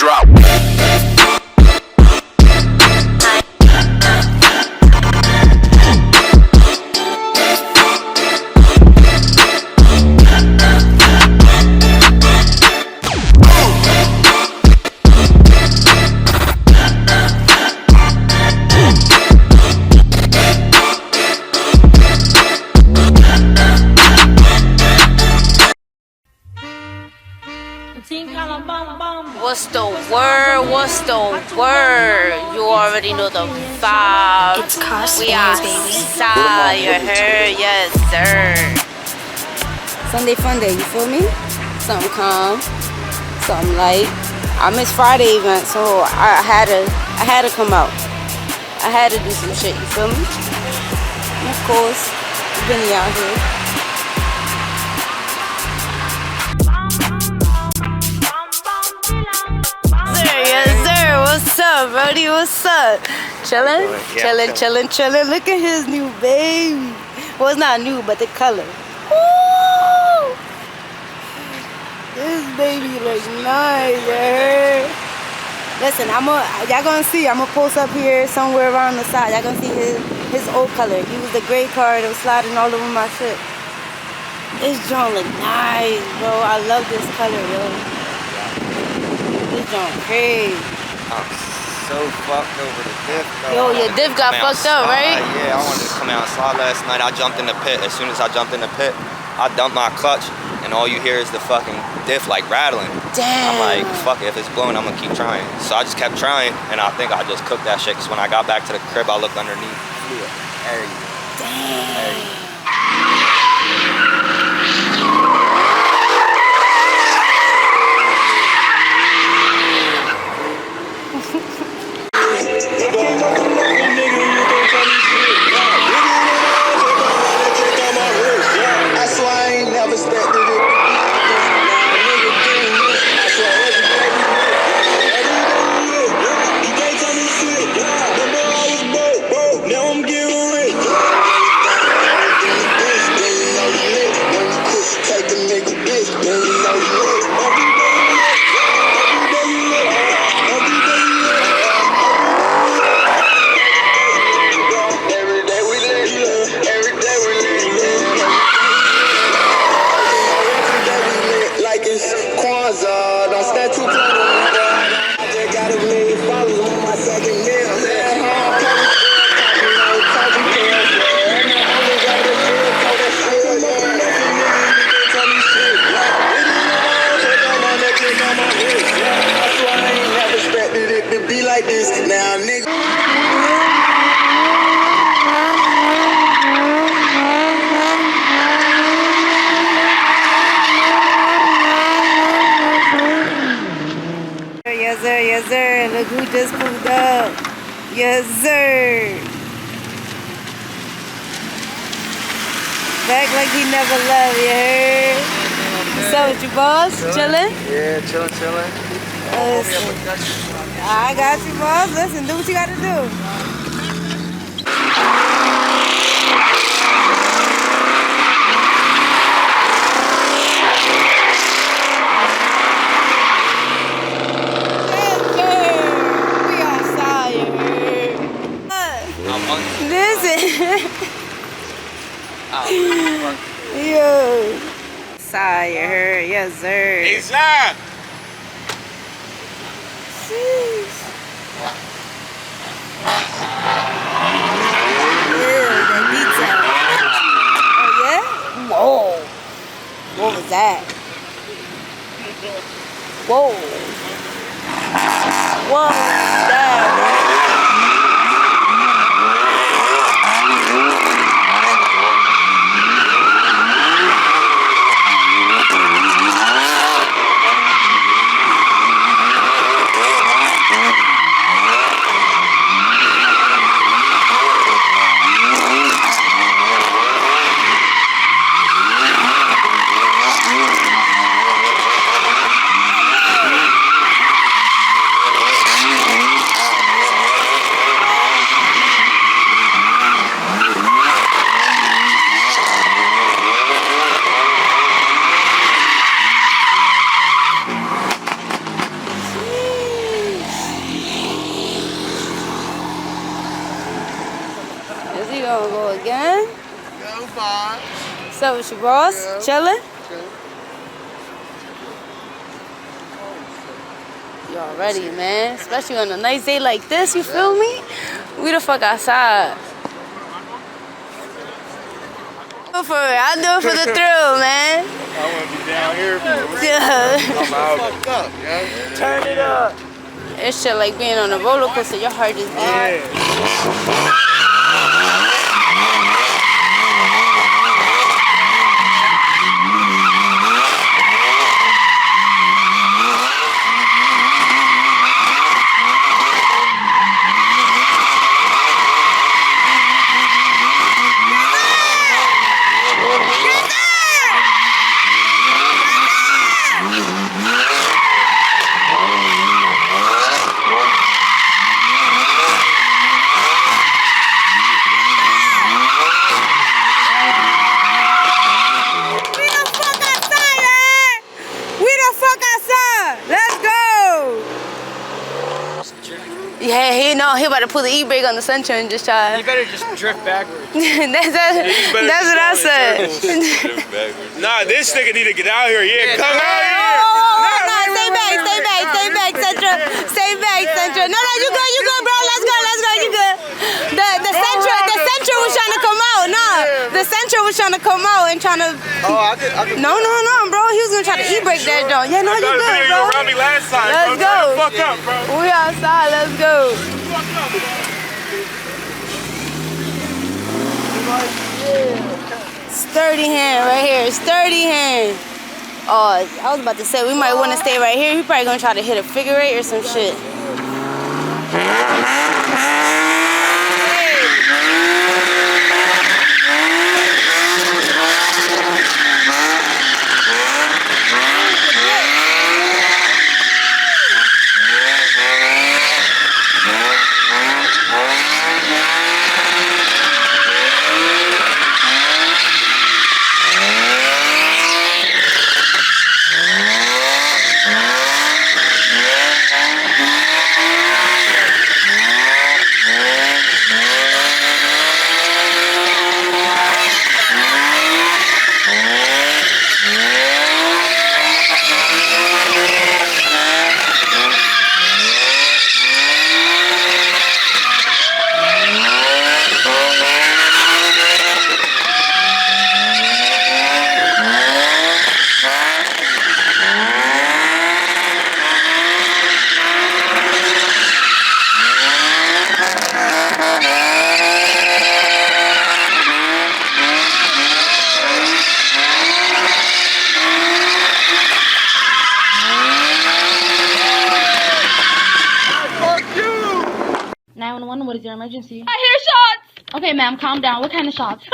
drop. What's the word? What's the word? You already know the vibe. It's cosplay, We are baby. outside, you heard? Yes, sir. Sunday fun day, you feel me? Something calm, something light. I missed Friday event, so I had to come out. I had to do some shit, you feel me? And of course, Benny out here. Yes, sir. What's up, Brody? What's up? Chilling? Chilling. Look at his new baby. Well, it's not new, but the color. Woo! This baby looks nice, you heard? Listen, y'all gonna see. I'm gonna post up here somewhere around the side. Y'all gonna see his old color. He was the gray car that was sliding all over my shit. This joint look nice, bro. I love this color, yo. This joint crazy. I'm so fucked over the diff, though. Yo, your diff got fucked up, right? Yeah, I wanted to come out and slide last night. I jumped in the pit. As soon as I jumped in the pit, I dumped my clutch, and all you hear is the fucking diff like rattling. Damn. I'm like, fuck it, if it's blowing, I'm gonna keep trying. So I just kept trying, and I think I just cooked that shit, because when I got back to the crib, I looked underneath. Yeah, there you go. Damn. There you go. Yes, sir. Look who just pulled up. Yes, sir. Back like he never left, you heard? What's up with you, boss? Chilling? Yeah, chilling. I got you, boss. Listen, do what you got to do. Yo, sire, her, yes, sir. Hey, sir. That detail. Oh yeah? Whoa. What was that? Whoa. What was that? gonna go again. Yo, Bob. What's up with your boss? Yeah. Chillin'? You already, man. Especially on a nice day like this, you feel me? We the fuck outside. Do it for it. I'll do it for the thrill, man. I want to be down here. Yeah. I'm out. Fucked up, yeah. Turn it up. It's shit like being on a roller coaster. Your heart just beats. Yeah, he about to pull the e-brake on the Sentra and just try. You better just drift backwards. that's what I said. Nah, this nigga need to get out here. Yeah, come out here. Stay back, Sentra. No, you good, bro. Let's go, you good. The Sentra was trying to come out. The Sentra was trying to come out and trying to. Oh, I could. No, bro. He was gonna try to e-brake that joint. Yeah, no, you good, bro. You around me last time. Let's go. Fuck up, bro. We outside. Let's go. Sturdy hand right here. Sturdy hand. Oh, I was about to say we might want to stay right here. He probably gonna try to hit a figure eight or some shit. What is your emergency? I hear shots! Okay, ma'am, calm down. What kind of shots?